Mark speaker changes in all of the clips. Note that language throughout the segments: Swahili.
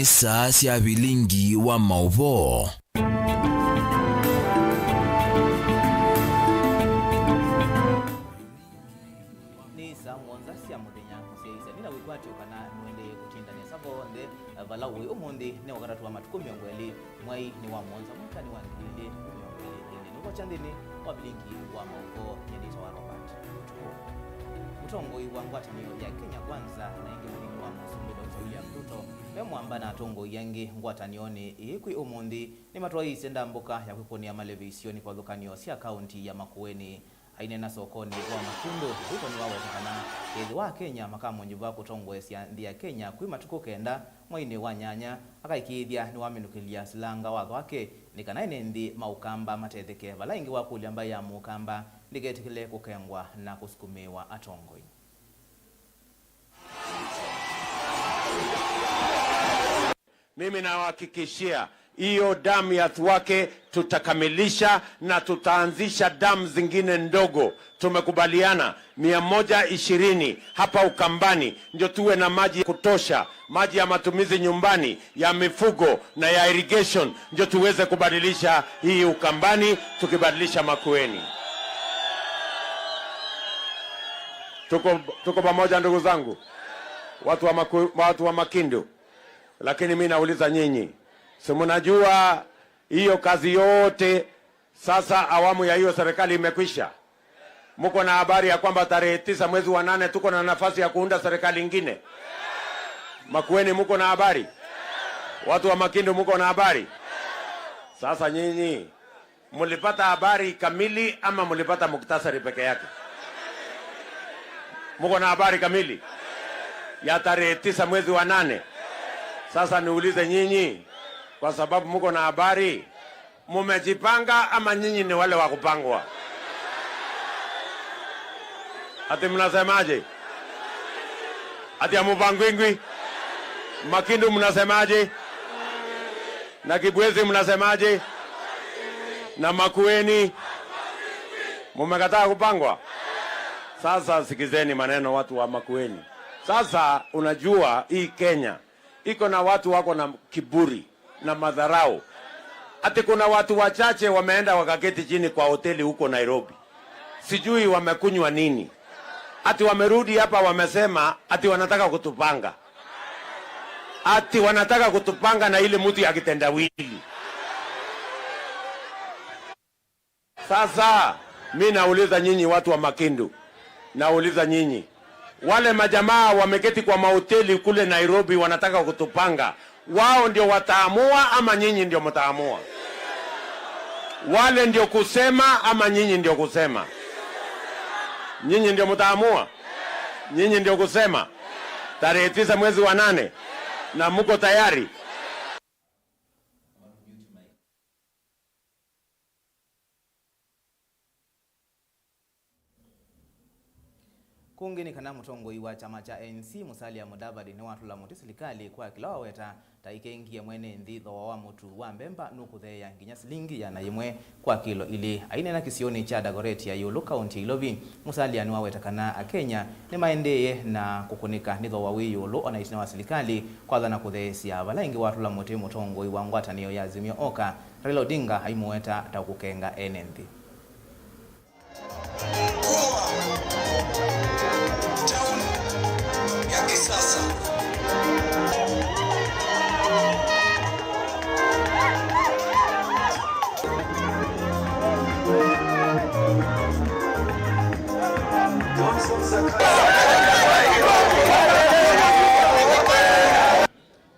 Speaker 1: ni saa cia Vilingi wa Mauvoo.
Speaker 2: Ni saa mwanza cia muthenya muciaisa nina wikwati ukana nwende kutindania sabonde valawi umundi ne wakaratu wa matuku miongweli mwai ni wa mwanza mwakani wa ngile miongweli ni chandini wa Vilingi wa Mauvoo nyendito wa Robert mutongo iwangwa tamiyo ya Kenya kwanza na ingi mwini wa musumbi Dr. William Ruto bemwamba na atongo yangi ngwatanione ikwi umundi ni matwa isenda mboka ya kwikonia malevisioni kwa dhukanio sia kaunti ya Makueni aine na sokoni wa Makindu Ruto ni wawe takana yezi wa Kenya makamu njuba kutongwe sia ndia Kenya kui matuku kenda mwaine wa nyanya akaikithia ni wamenukilia silanga watho wake nikanaine ndi maukamba matetheke valaingi wa kuliamba ya mukamba ndigetikile kukengwa na kusukumiwa atongoi.
Speaker 3: Mimi nawahakikishia hiyo damu ya Thwake tutakamilisha na tutaanzisha damu zingine ndogo. Tumekubaliana 120 hapa Ukambani ndio tuwe na maji kutosha, maji ya matumizi nyumbani, ya mifugo na ya irrigation, ndio tuweze kubadilisha hii Ukambani tukibadilisha Makueni. Tuko pamoja ndugu zangu, watu wa Makindu. Lakini mimi nauliza nyinyi, si mnajua hiyo kazi yote sasa awamu ya hiyo serikali imekwisha? Mko na habari ya kwamba tarehe 9 mwezi wa 8 tuko na nafasi ya kuunda serikali nyingine? Makueni mko na habari? Watu wa Makindu mko na habari? Sasa nyinyi mlipata habari kamili ama mlipata muktasari peke yake? Mko na habari kamili ya tarehe 9 mwezi wa 8? Sasa niulize nyinyi, kwa sababu mko na habari, mumejipanga ama nyinyi ni wale wa kupangwa? Ati mnasemaje? Ati amupangwingwi? Makindu mnasemaje? Na Kibwezi mnasemaje? Na Makueni mumekataa kupangwa? Sasa sikizeni maneno watu wa Makueni. Sasa unajua hii Kenya iko na watu wako na kiburi na madharau. Ati kuna watu wachache wameenda wakaketi chini kwa hoteli huko Nairobi, sijui wamekunywa nini, ati wamerudi hapa wamesema ati wanataka kutupanga, ati wanataka kutupanga na ile mtu ya kitendawili. Sasa mimi nauliza nyinyi watu wa Makindu, nauliza nyinyi, wale majamaa wameketi kwa mahoteli kule Nairobi wanataka kutupanga, wao ndio wataamua ama nyinyi ndio mtaamua? Wale ndio kusema ama nyinyi ndio kusema? Nyinyi ndio mtaamua? Nyinyi ndio kusema? Tarehe 9 mwezi wa 8 na mko tayari?
Speaker 2: Kungini kana mutongoi wa chama cha ANC Musalia Mudavadi ni watu la muti serikali kwa kilawa weta taikengie mwene nditho wa mutu wa mbemba nukutheya nginya silingi ya naimwe kwa kilo ili aine na kisioni cha Dagoretti ya Yulu County Ilovi. Musalia ni waweta kana Kenya ni maendeye na kukunika nditho wa Yulu ona itina wa serikali kwa dhana kuthesia valaingi watu la muti mutongoi wa ngwatanio ya Azimio Oka Raila Odinga haimuweta takukenga enenthi.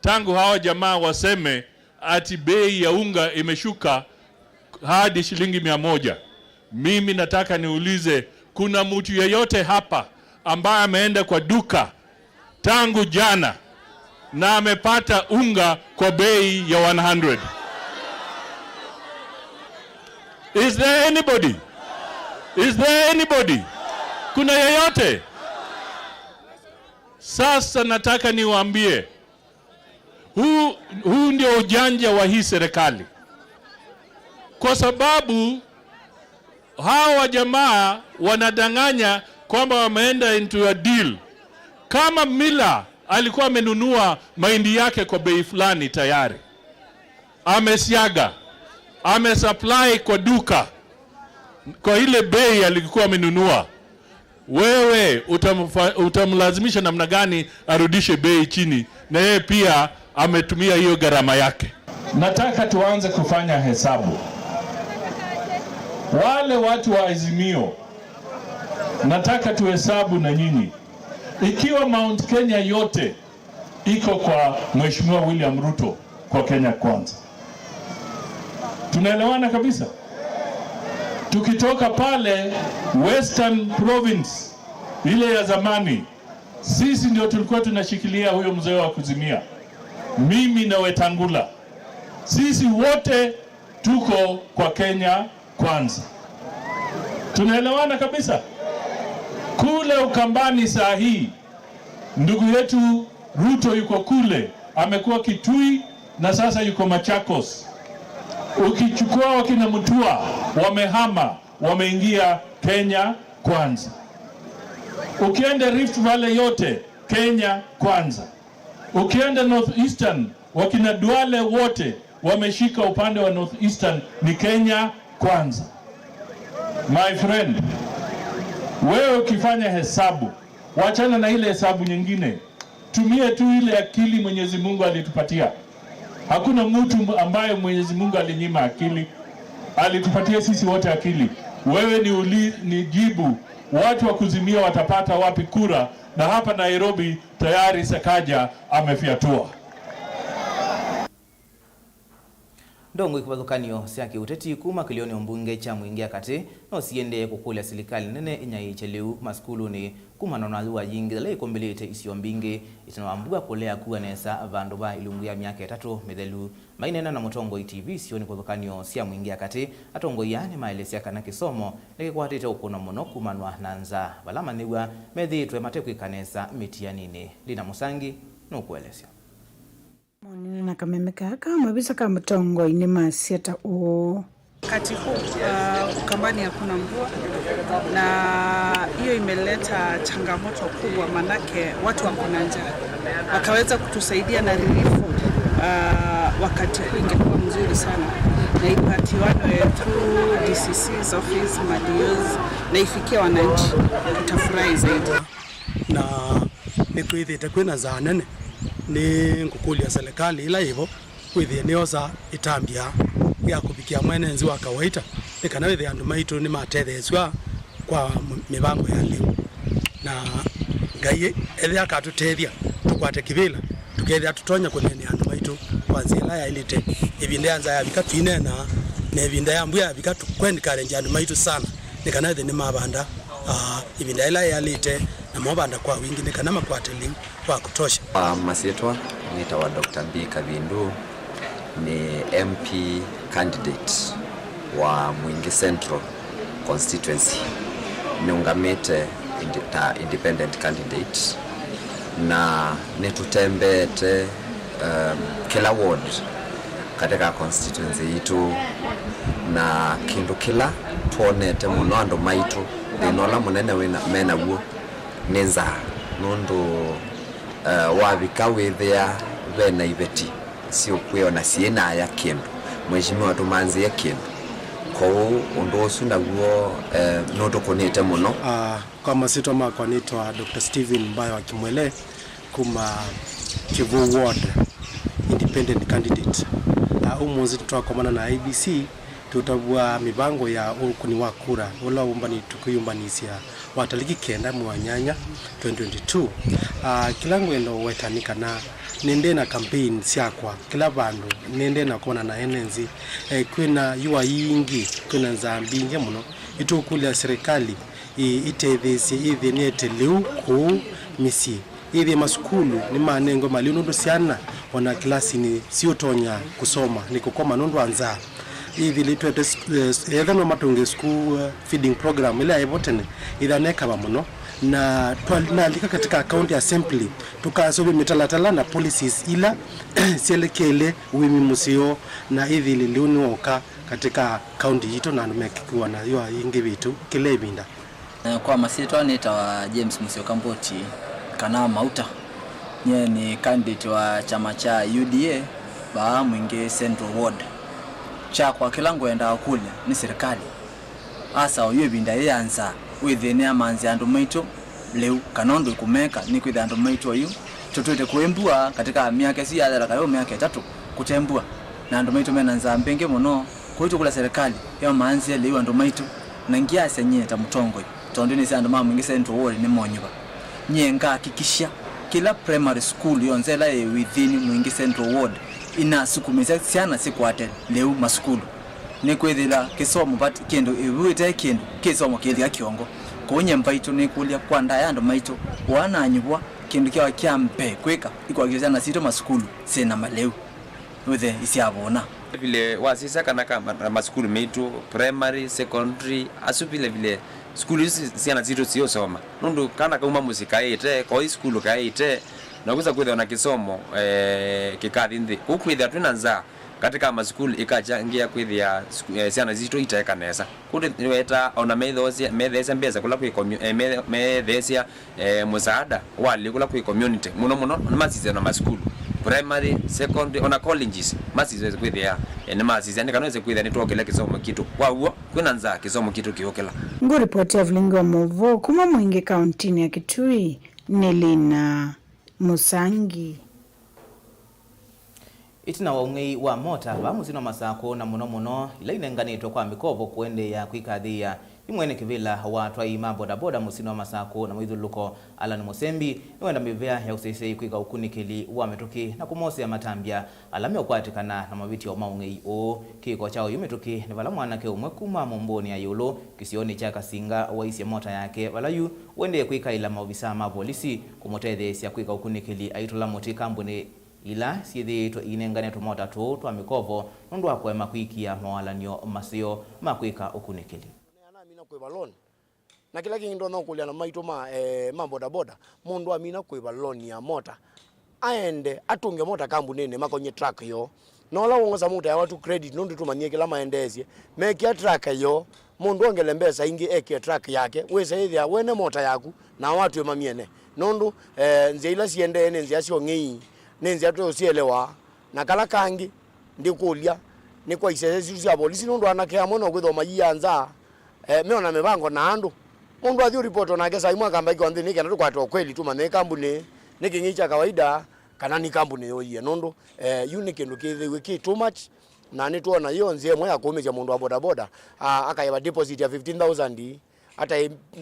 Speaker 4: Tangu hao jamaa waseme ati bei ya unga imeshuka hadi shilingi 100, mimi nataka niulize, kuna mtu yeyote hapa ambaye ameenda kwa duka tangu jana na amepata unga kwa bei ya 100? Is there anybody? Is there anybody? Kuna yeyote? Sasa nataka niwaambie, huu ndio ujanja wa hii serikali, kwa sababu hawa jamaa wanadanganya kwamba wameenda into a deal. Kama mila alikuwa amenunua mahindi yake kwa bei fulani tayari, amesiaga, amesupply kwa duka kwa ile bei alikuwa amenunua. Wewe utamlazimisha namna gani arudishe bei chini, na yeye pia ametumia hiyo gharama yake? Nataka tuanze kufanya hesabu. Wale watu wa Azimio, nataka tuhesabu na nyinyi. Ikiwa Mount Kenya yote iko kwa Mheshimiwa William Ruto kwa Kenya Kwanza, tunaelewana kabisa? Tukitoka pale Western Province ile ya zamani, sisi ndio tulikuwa tunashikilia huyo mzee wa kuzimia, mimi na Wetangula, sisi wote tuko kwa Kenya Kwanza. Tunaelewana kabisa? Kule Ukambani saa hii ndugu yetu Ruto yuko kule, amekuwa Kitui na sasa yuko Machakos. Ukichukua wakina Mutua wamehama, wameingia Kenya Kwanza. Ukienda Rift Valley yote Kenya Kwanza. Ukienda North Eastern wakina Duale wote wameshika upande wa North Eastern, ni Kenya Kwanza. My friend, wewe ukifanya hesabu, wachana na ile hesabu nyingine, tumie tu ile akili Mwenyezi Mungu alitupatia. Hakuna mtu ambaye Mwenyezi Mungu alinyima akili, alitupatia sisi wote akili. Wewe ni jibu, watu wa kuzimia watapata wapi kura? Na hapa Nairobi tayari Sakaja amefiatua.
Speaker 2: Ndongo ikubadhukanio siaki uteti kuma kilioni ombunge cha mwingia kati no siende kukula serikali nene inyai cheliu maskulu ni kuma nonaluwa yingi le kombelete isio mbingi itanoambuga kolea kuwa nesa vandu ba ilungu ya miaka 3 medelu mainena na Mutongo TV sioni kubadhukanio sia mwingia kati atongo yani maelesi kana kisomo neke kwatete ukuna muno kumanwa nanza balama niwa medhitwe mateku ikanesa mitianini Lina Musangi no kuelesio
Speaker 5: Moni na kamemeka kama bisa kama Mutongo ini masieta o
Speaker 6: wakati huu Ukambani hakuna mvua, na hiyo imeleta changamoto kubwa, manake watu wako na njaa. Wakaweza kutusaidia na relief wakati huu ingekuwa mzuri sana, na ipatiwane through DCC's office madios na ifikie wananchi, tutafurahi zaidi.
Speaker 7: Na nikuithite kwina za nene ni ngukulia serikali ila hivyo kwithie nioza itambia ya kubikia mwenenzi wa kawaida nikana withe andu maitu ni matetheswa kwa mibango ya liu, na ngai ethi akatutethia tukwate kibila tukethia tutonya kunene andu maitu kwanzia ila ya ilite ibinde anza ya bikatu inena na ibinde ya mbuya bikatu kwendikare andu maitu sana nikana withe ni mabanda ibinde ila ya ilite na mabanda kwa wingi nikana makwate liu kwa kutosha.
Speaker 8: Masietwa nitawa Dr. B Kavindu, ni MP candidate wa Mwingi Central constituency, niungamite independent candidate, na netutembete kila ward katika constituency yitu, na kindu kila tuonete muno andu maitu thinola munene mena guo nenza nundu wabika withia bena ibeti sio kwiona siena ya kindu Mheshimiwa tumanzi ya kindu ko undu usunda guo no tukonete muno.
Speaker 7: Kwa masito makwa nitwa Dr. Steven Mbayo wa Kimwele kuma Kivu Ward independent candidate. Umunzi tutakomana na IBC tutabua mibango ya ukuni wa kura ula umbani tukuyumbanisia wataliki kenda mwanyanya 2022. Kilangu eno wetanika na nende na campaign siakwa kila bandu nende na kona na enenzi kwina yuwa yingi kwina nzambinge muno itukulia serikali itethesi ithi niete liu ku misi ithi masukulu ni manengo mali nundu siana wana klasi ni siotonya kusoma ni kukoma nundu anza ithi litwete ethano matunge school feeding program ile aibotene ithaneka muno na twalika katika county assembly tukasobe mitalatala na policies ila sielekele uwimi musio na ithi liliuni oka katika county yito na numekiwa na yo ingi vitu kile binda.
Speaker 9: Kwa masitwa nitawa James Musio Kamboti kana mauta nye ni candidate wa chama cha UDA ba Mwingi Central Ward. Cha kwa kila ngwenda kule ni serikali. Asa oyo binda yanza withine amanzi andu maitu leu kanondo kumeka ni kwitha andu maitu oyu tutwete kuembua katika miaka si ya kayo miaka 3 kutembua na andu maitu mena nzambenge muno kwitu kula serikali ya manzi leu andu maitu na ngia senyeta mutongo tondo ni sandu Mwingi Central Ward ni monyoba nyenga hakikisha kila primary school yonzela within Mwingi Central Ward ina sukumisa siana sikwate leu maskulu ni kwithila kisomo but kendo iwite kendo kisomo kithia kiongo konye mbaito ni kulia kwanda yandu maito wananyibwa kindu kya kyampe kwika ikwagizana na sito maskulu sena maleu withe isiabona
Speaker 10: vile wasisa kana kama maskulu metu primary secondary asupile vile skulu hizi siana zito sio soma nundu kana kama muzika ite kwa skulu kaite na kuza kwitha na kisomo kikathi ndi kukwitha tunanza katika maskulu ikachangia kwithia siana zito itaeka nesa kuti weta ona methesia mbeza kula kwi methesia musaada wali kula kwi community muno masize na maskulu primary secondary ona colleges masize kwithia ni masize ni kanaweza kwithia ni twokela kisomo kitu kwao kwinanza kisomo kitu kiokela
Speaker 5: ngo report ya Vilingi wa Mauvoo kuma Mwingi county ya Kitui Nelina Musangi.
Speaker 2: Itina waungei wa mota ba muzino masako na muno ila inenganitwa kwa mikovo kuende ya kwikathia imwene kivila watu aima bodaboda musino masako na mwithuluko Alan Musembi niwenda mivea ya usese kwika ukunikili wa metuki na kumose ya matambia alame okwatikana na mabiti wa maungei o kiko chao yumetuki ni vala mwanake umwe kuma momboni ya yulo kisioni cha Kasinga waisi ya mota yake walayu wende kwika ila maofisa ma polisi kumotethesya kwika ukunikili aitola moti kambuni ila siethitwe inengane tumota tu twa mikovo nundu akwema kwikia mawalanio masio makwika ukunikili
Speaker 11: amina kwiva loan na kila kingi ndo kulia na maito ma boda boda mundu amina kwiva loan ya mota aende atunge mota kambunene makonye truck yo nola wongoza muta ya watu credit nundu tumanie kila maendezie mekia truck yo mundu ongele mbesa ingi eke truck yake wese ithia wene mota yaku na watu emamiene nundu nzia ila siende nzia sio ngei nenzi atu usielewa na kala kangi ndikulia ni kwa isese cia polisi nundu anake amono gwithoma yianza meona mebango na andu mundu athi report na kesa imwa kamba iko nthini kana tukwatwa kweli tu mane kambuni ni kingicha kawaida kana ni kambuni yoyie nundu unique ndo kithiwe ki too much na ni tuona hiyo nzie mwe akomeja mundu wa boda boda akaiba deposit ya 15,000 hata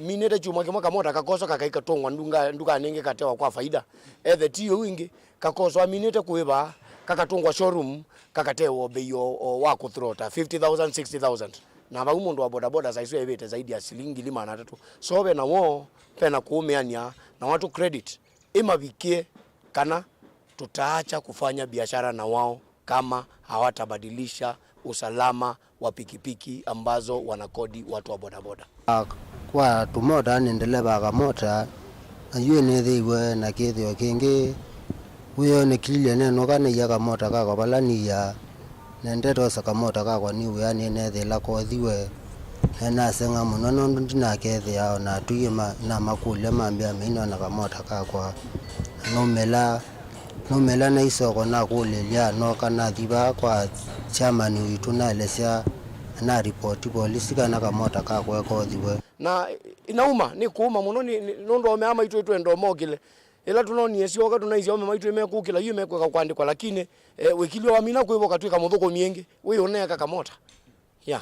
Speaker 11: minete chuma kimwa kamota kakoso kakaika tongwa nduka ninge katewa kwa faida the tio wingi kakoso aminete kuiba kakatungwa showroom kakatewa beyo wa kuthrota 50,000 60,000 na ba mundu wa boda boda saiso ebete zaidi ya shilingi 500 sobe na wo pena kuumeania na watu credit imabikie kana tutaacha kufanya biashara na wao kama hawatabadilisha usalama wa pikipiki ambazo wanakodi watu wa boda boda.
Speaker 12: Kwa tumoda nendele baga mota ayue nethiwe na kithio kingi uyo ne kilia neno kana yaga mota kako balani ya nendeto saka mota kako ni yani nethila ko thiwe na senga muno nondo ndina kethia na tuyima na makule mambia mino na kamota kako nomela na isoko na kulelia no kana thiba kwa chairman witu na lesia na report polisi kana kamota kako ko thiwe
Speaker 11: na inauma ni kuuma muno ni nondo omeama itu endo mogile ila tunonie sioka tunaizia ome maitu emekukila yume kwa kwandikwa lakini wikilio amina kwibo katwika muthuko miengi we oneka kamota ya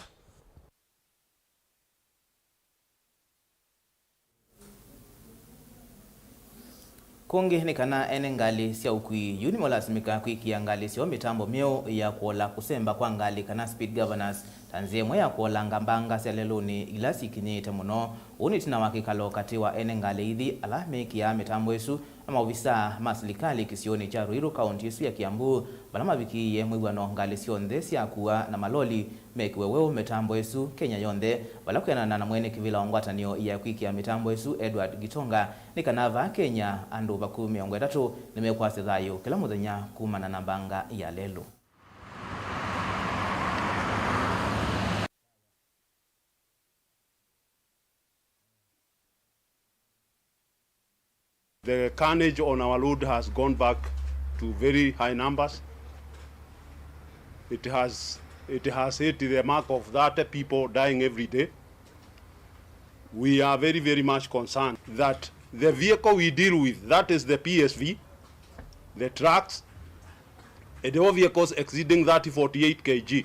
Speaker 2: kungi ni kana ene ngali sia ukui yuni molasimika kwikia ngali sio mitambo mieo ya kuola kusemba kwa ngali kana speed governance tanzie mwe ya kuola ngambanga seleloni ila sikinyete muno unitina wakikalo katiwa ene ngali ithi ala mekia mitambo esu ama ofisa maslikali kisioni cha Ruiru county esu ya Kiambu balama bikiye mwibwano ngali sio ndesi akuwa na maloli mekiwewewo mitambo esu Kenya yonde balakuyana na mwene kivila ongwatanio ya kwikia mitambo esu Edward Gitonga ni kanava Kenya andu bakumi ongwetatu nimekwase thayo kila muthenya kumana na banga ya lelo.
Speaker 13: The carnage on our road has gone back to very high numbers. It has hit the mark of 30 people dying every day. We are very, very much concerned that the vehicle we deal with, that is the PSV, the trucks, and all vehicles exceeding 48 kg,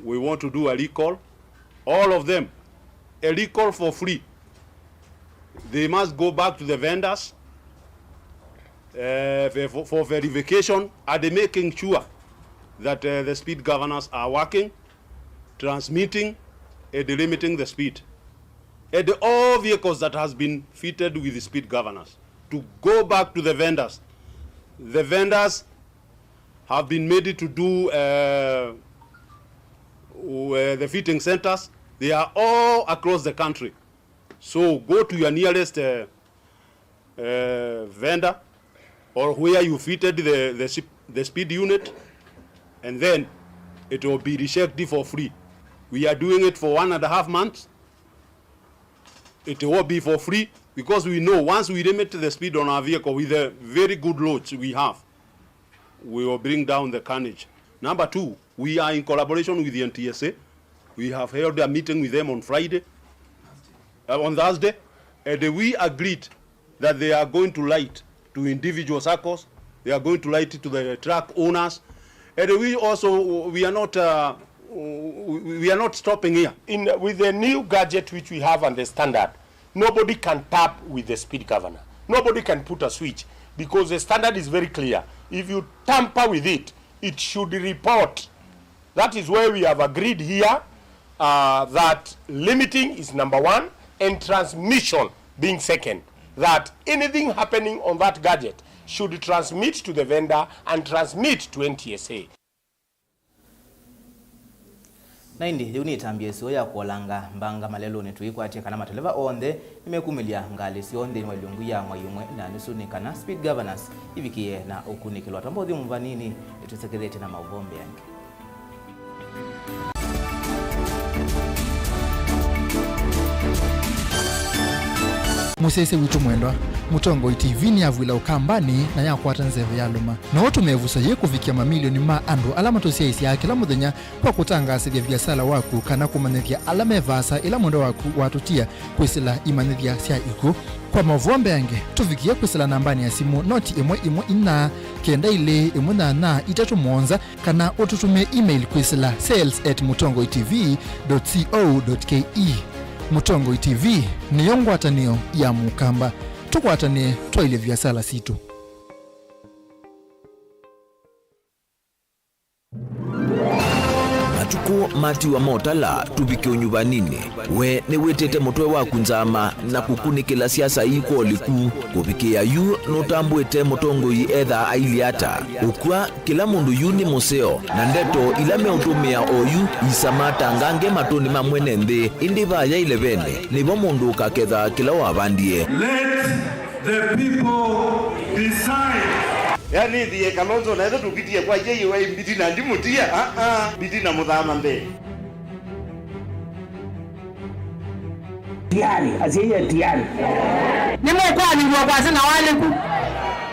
Speaker 13: we want to do a recall. All of them, a recall for free. They must go back to the vendors for verification, and they making sure that the speed governors are working, transmitting, and limiting the speed. And all vehicles that has been fitted with the speed governors to go back to the vendors. The vendors have been made to do the fitting centers. They are all across the country. So go to your nearest vendor or where you fitted the speed unit, and then it will be rechecked for free. We are doing it for 1.5 months. It will be for free because we know once we limit the speed on our vehicle with the very good loads we have, we will bring down the carnage. Number 2, we are in collaboration with the NTSA. We have held a meeting with them on Thursday, and we agreed that they are going to light to individual circles. They are going to light to the truck owners, and we are not stopping here.
Speaker 14: With the new gadget which we have and the standard, nobody can tap with the speed governor. Nobody can put a switch because the standard is very clear. If you tamper with it, it should report. That is where we have agreed here that limiting is number 1 and transmission being second. That anything happening on that gadget should transmit to the vendor and transmit to NTSA.
Speaker 2: Na indi unitambie sio ya kuolanga mbanga malelo netuikwatie kana mateleva onde imekumilia ngali sionde ni walungu ya mwayumwe na nisunikana speed governance ibikie na ukunikilwa tambothi mvanini etusekerete na mauvombe yange.
Speaker 15: Musese witu mwendwa Mutongo TV ni avwila ukambani na yakwata nzeve ya luma na watu mevusa ye kufikia mamilioni ma andu alama tosia isi ya kila muthenya kwa kutangasa vya biasala waku kana kumanethia alama evasa ila mwendo waku watutia kwisila imanethia sia iku kwa mavombe yange tufikia kwisila nambani ya simu noti imwe ina kenda ile imwe na itatu mwonza kana ututume email kwisila sales@mutongotv.co.ke. Mutongo TV ni yongwatanio ya mukamba tukwatane twaile vyasala situ.
Speaker 1: Matuku mati wa motala tubike unyubanini we ne wetete motwe wa kunzama na kukunikila siasa iko liku kubikia yu notambwete Mutongo edha ailiata ukwa kila mundu yuni museo na ndeto ilame utumia oyu isamata ngange matoni mamwene nde indiva ya ilevene nibo mundu kaketha kila wabandie.
Speaker 16: Let the people decide.
Speaker 17: Yani ndiye Kalonzo na ezo tukitie kwa yeye wa mbiti na ndimutia mbiti na muthama mbe
Speaker 18: tiari asiye tiari nimekuwa ningwa kwa sana wale ku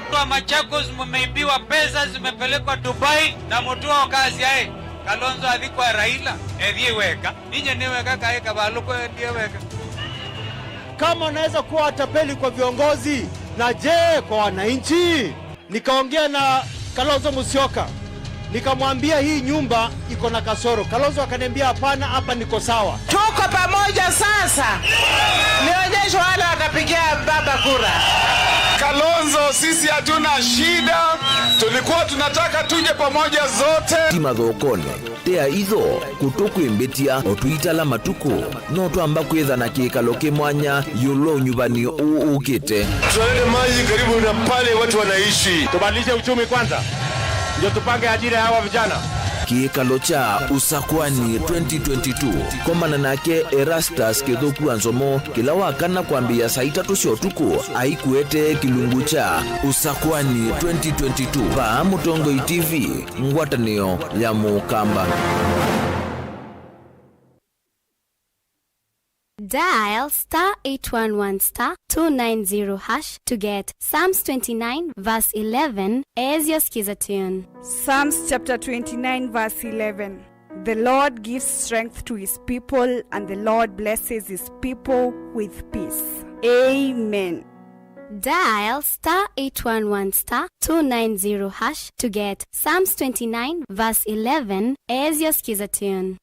Speaker 19: kwa Machakos mmeibiwa pesa zimepelekwa Dubai na mutua kazi yae Kalonzo alikuwa Raila edhiweka ninye niweka kaeka baluko ndiweka.
Speaker 20: Kama unaweza kuwa watapeli kwa viongozi na je kwa wananchi? Nikaongea na Kalonzo Musyoka, nikamwambia hii nyumba iko na kasoro. Kalonzo akaniambia hapana, hapa niko sawa.
Speaker 18: Tuko pamoja sasa. Nionyeshe wale watapigia baba kura.
Speaker 16: Kalonzo, sisi hatuna shida. Tulikuwa tunataka tuje pamoja zote.
Speaker 1: Timathokone tea itho kutuku imbetia otuitala matuku no twamba kwetha na kikalo kimwanya yulo nyubani ukite.
Speaker 16: Tuende maji karibu na pale watu wanaishi.
Speaker 14: Tubadilishe uchumi kwanza ndio tupange ajira ya hawa vijana.
Speaker 1: Kikalo cha usakwani 2022 komana nake Erastus Kithuku Anzomo kila wakana kwambia saa 3 cia utuku aikuete kilungu cha usakwani 2022 pa Mutongo TV ngwatanio ya mukamba.
Speaker 21: Dial *811*290# to get Psalms 29 verse 11 as your skiza tune.
Speaker 22: Psalms chapter 29 verse 11. The Lord gives strength to his people, and the Lord blesses his people with peace. Amen.
Speaker 21: Dial *811*290# to get Psalms 29 verse 11 as your skiza tune.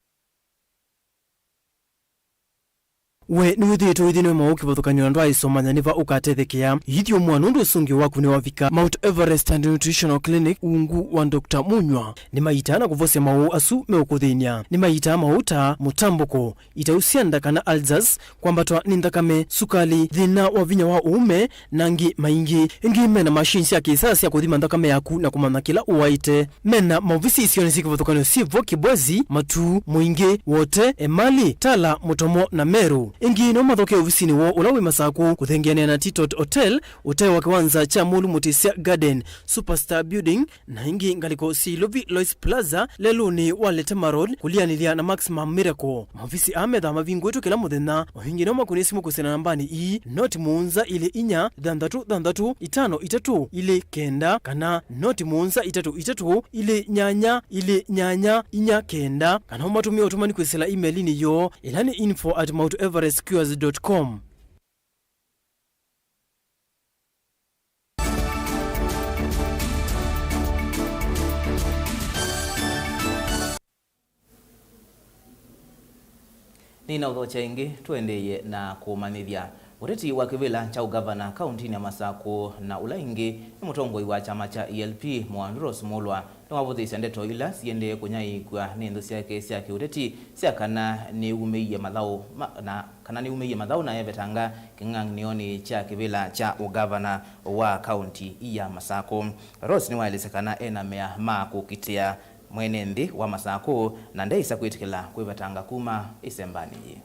Speaker 23: We ni withito withino mauki bothukanyo ndo aisomanya niva ukatethekia yithio mwanundu sungi waku ni wavika Mount Everest and Nutritional Clinic ungu wa Dr. Munywa ni maitana kuvose mau asu meukuthinia ni maita mauta mutamboko itausianda kana alzas kwambatwa ni ndakame sukali thina wa vinya wa uume nangi maingi ingi mena machines ya kisasa ya kuthima ndakame yaku na kumana kila uwaite mena mauvisi isioni siki bothukanyo sivo kibwezi matu muingi wote emali tala mutomo na meru ingi no mathoke ofisini wo ulawi masaku kuthengeania na Titot Hotel uteo wa kiwanza cha Mulu Mutisia Garden Superstar Building na ingi ngaliko Silovi Lois Plaza leluni Waletema Road kulianilia na Maximum Miracle mavisi amedha mavingu wetu kila muthena wahingi no makunisimu kusena nambani ii noti muunza ile inya dhandatu itano itatu ile kenda kana noti muunza itatu ile nyanya inya kenda kana umatumia utumani kwesela emailini yo ilani info@mouteverestcures.com.
Speaker 2: Nina uthocha ingi tuendeye na kumanithia ureti wa kivila cha ugavana kauntini ya Masako na ulaingi ni mutongoi wa chama cha ELP Mwanduros Mulwa na wavuthisia ndeto ila siende kunyai kwa nendo siake siake ureti siakana ni umeiye madhao na kana ni umeiye madhao na yebetanga king'ang'nioni cha kivila cha ugavana wa kaunti ya Masako. Ross ni waelesekana ena mea maku kitia mwenendi wa Masako na ndeisa kwitikila kwibatanga kuma isembani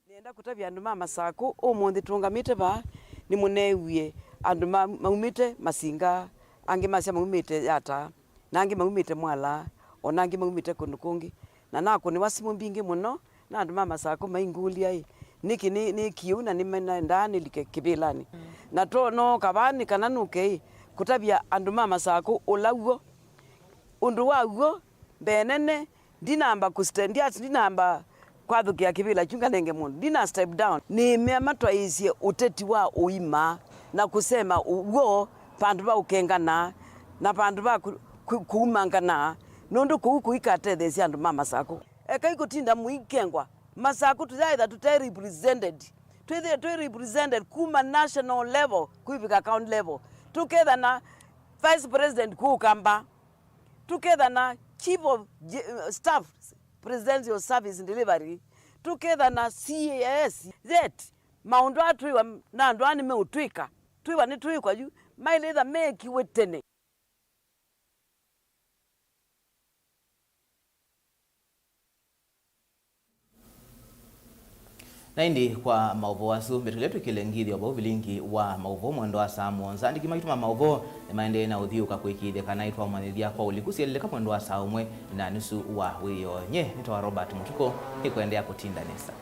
Speaker 24: nenda kutabia andu ma Masako umuthi tungamite ba ni munewie andu maumite masinga angi masya maumite yata nangi maumite mwala onangi maumite kundu kungi na nako ni wasimu mbingi muno na andu ma Masako maingulia niki ni kiuna ni mena ndani like kibilani na to no kabani kana nuke kutabia andu ma Masako ulauo undu waguo benene dinamba kustendia dinamba kwathukia kibila chunga nenge mundu dina step down ni meamatwa isie uteti wa uima na kusema ugo pandu ba ukengana na pandu ba kuumangana nundu kuikate thesi andu ma Masako eka ikutinda muikengwa Masako tuzaitha tutai represented represented kuma national level kuibika county level together na vice president kukamba together na chief of staff presidential service delivery together na CAS that maundu atwiwa na andu ani meutwika twiwa ni twikwa ju mailitha mekiwe tene
Speaker 2: na indi kwa Mauvoo asu metuletu kilengithi wa Vilingi wa Mauvoo mwendo wa saa muonza ndiki maituma Mauvoo ni maende na uthiuka kwikithia kana itwa mwanithia kwa ulikusieleka mwendo wa saa umwe na nusu wa wiyo nye nitwa Robert Mutuku ikuendea kutinda nesa.